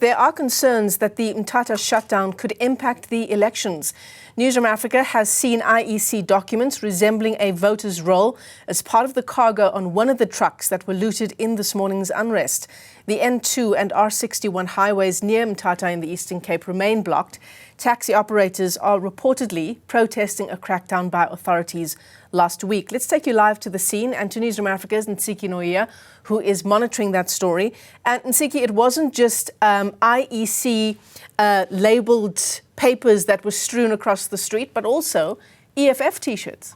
There are concerns that the Mthatha shutdown could impact the elections. Newzroom Afrika has seen IEC documents resembling a voter's roll as part of the cargo on one of the trucks that were looted in this morning's unrest. The N2 and R61 highways near Mthatha in the Eastern Cape remain blocked. Taxi operators are reportedly protesting a crackdown by authorities last week. Let's take you live to the scene and to Newzroom Afrika's Ntsiki, who is monitoring that story. And Ntsiki, it wasn't just IEC labelled papers that were strewn across the street, but also EFF T-shirts.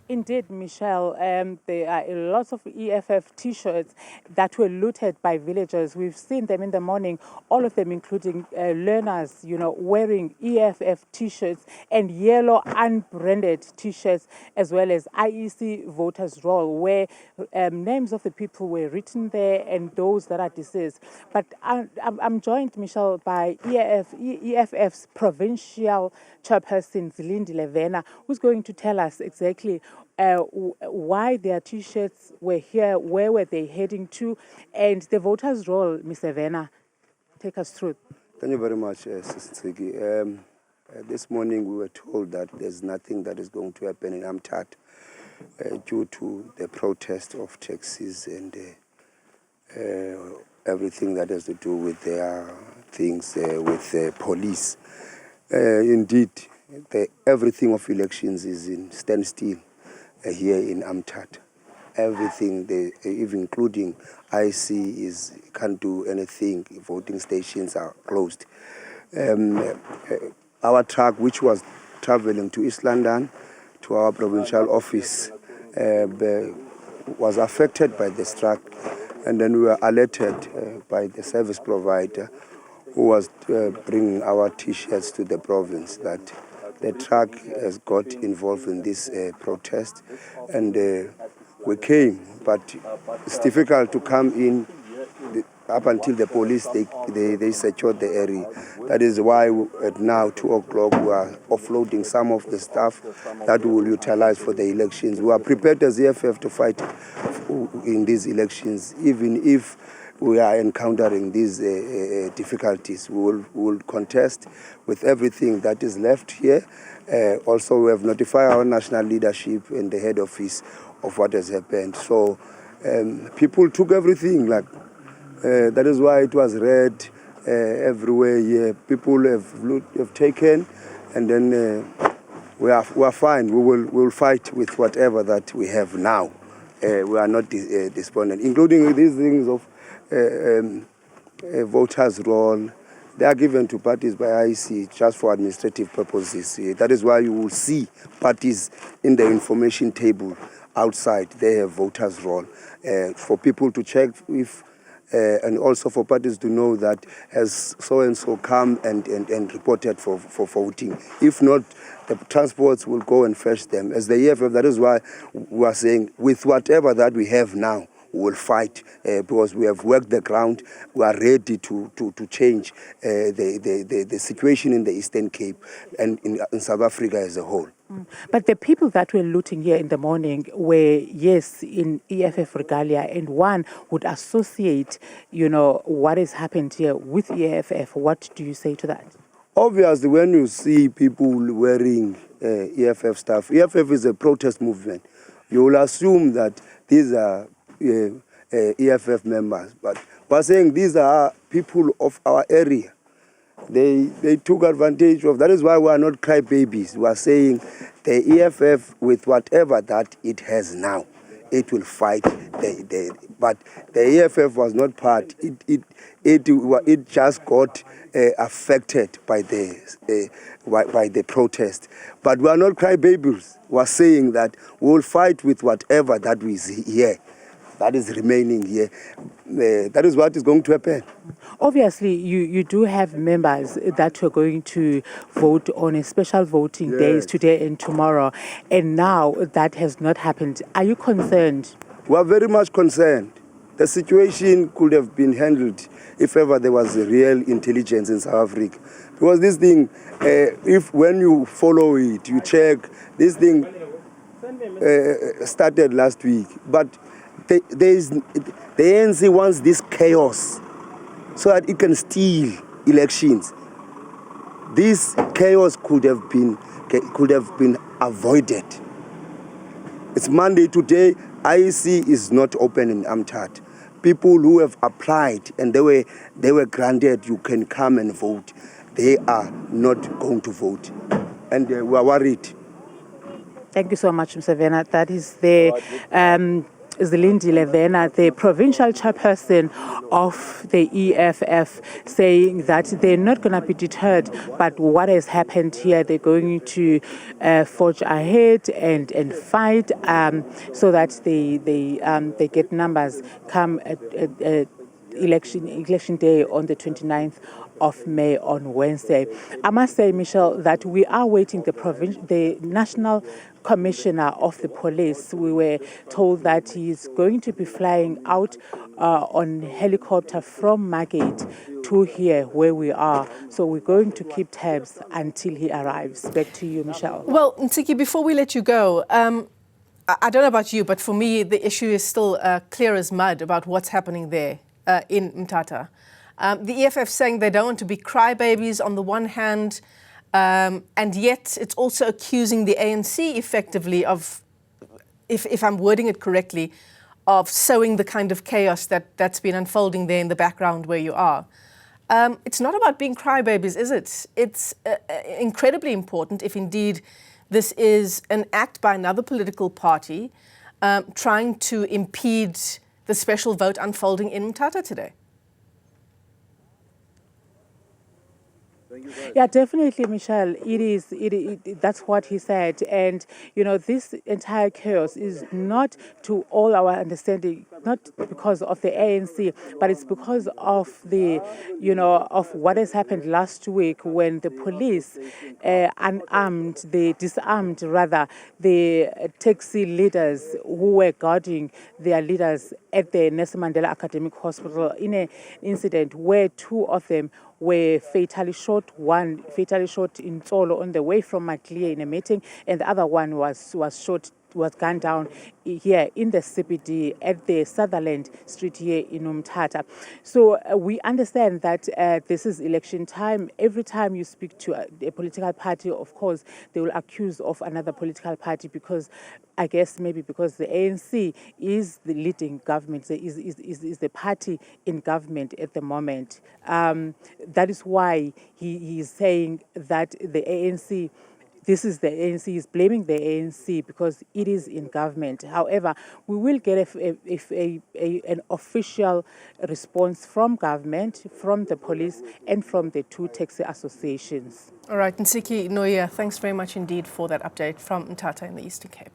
Indeed, Michelle, there are lots of EFF T-shirts that were looted by villagers. We've seen them in the morning, all of them including learners, wearing EFF T-shirts and yellow unbranded T-shirts, as well as IEC voters' roll, where names of the people were written there and those that are deceased. But I'm joined, Michelle, by EFF's provincial chairperson, Zilindi Levena, who's going to tell us exactly why their T-shirts were here, where were they heading to, and the voters' roll. Ms. Levena, take us through. Thank you very much, Sister Tsiki. This morning we were told that there's nothing that is going to happen in Mthatha due to the protest of taxis and everything that has to do with their things with the police. Indeed, everything of elections is in standstill here in Mthatha. Everything, even including IC, can't do anything. Voting stations are closed. Our truck, which was traveling to East London, to our provincial office, was affected by the strike. And then we were alerted by the service provider who was bringing our T-shirts to the province that the truck has got involved in this protest. And we came, but it's difficult to come in up until the police, they secured the area. That is why at now, 2 o'clock, we are offloading some of the stuff that we will utilize for the elections. We are prepared as EFF to fight in these elections, even if we are encountering these difficulties. We will contest with everything that is left here. Also, we have notified our national leadership and the head office of what has happened. So people took everything. That is why it was read everywhere here. People have taken, and then we are fine. We will fight with whatever that we have now. We are not despondent, including these things of voters' roll. They are given to parties by IEC just for administrative purposes. That is why you will see parties in the information table outside. They have voters' roll for people to check if, and also for parties to know that has so-and-so come and reported for voting. If not, the transports will go and fetch them. As the EFF, that is why we are saying with whatever that we have now, we will fight because we have worked the ground. We are ready to change the situation in the Eastern Cape and in South Africa as a whole. But the people that were looting here in the morning were, yes, in EFF regalia, and one would associate, what has happened here with EFF. What do you say to that? Obviously, when you see people wearing EFF stuff, EFF is a protest movement. You will assume that these are EFF members, but we're saying these are people of our area. They took advantage of. That is why we are not crybabies. We are saying the EFF, with whatever that it has now, it will fight. But the EFF was not part. It just got affected by the protest. But we are not crybabies. We are saying that we will fight with whatever that we see here. That is remaining here. That is what is going to happen. Obviously, you do have members that are going to vote on a special voting days today and tomorrow, and now that has not happened. Are you concerned? We are very much concerned. The situation could have been handled if ever there was a real intelligence in South Africa. Because this thing, when you follow it, you check, this thing started last week. But the ANC wants this chaos so that it can steal elections. This chaos could have been avoided. It's Monday today. IEC is not open in Mthatha. People who have applied and they were granted, you can come and vote. They are not going to vote, and we are worried. Thank you so much, Mr. Vena. That is the Zilindile Vena, the provincial chairperson of the EFF, saying that they're not going to be deterred, but what has happened here, they're going to forge ahead and fight so that they get numbers come election day on the 29th of May on Wednesday. I must say, Michelle, that we are waiting the National Commissioner of the Police. We were told that he's going to be flying out on helicopter from Margate to here where we are. So we're going to keep tabs until he arrives. Back to you, Michelle. Well, Ntiki, before we let you go, I don't know about you, but for me, the issue is still clear as mud about what's happening there in Mthatha. The EFF saying they don't want to be crybabies on the one hand, and yet it's also accusing the ANC effectively of, if I'm wording it correctly, of sowing the kind of chaos that's been unfolding there in the background where you are. It's not about being crybabies, is it? It's incredibly important if indeed this is an act by another political party trying to impede the special vote unfolding in Mthatha today. Yeah, definitely, Michelle. It is. That's what he said. And, you know, this entire chaos is not, to all our understanding, not because of the ANC, but it's because of the, you know, of what has happened last week when the police disarmed the taxi leaders who were guarding their leaders at the Nelson Mandela Academic Hospital in an incident where two of them were fatally shot, one fatally shot in Tsolo on the way from Maclear in a meeting, and the other one was gunned down here in the CBD at the Sutherland Street here in Mthatha. So we understand that this is election time. Every time you speak to a political party, of course, they will accuse of another political party because, I guess maybe because the ANC is the leading government, is the party in government at the moment. That is why he is saying that the ANC, this is the ANC, is blaming the ANC because it is in government. However, we will get an official response from government, from the police, and from the two taxi associations. All right, Nsiki Noya, thanks very much indeed for that update from Mthatha in the Eastern Cape.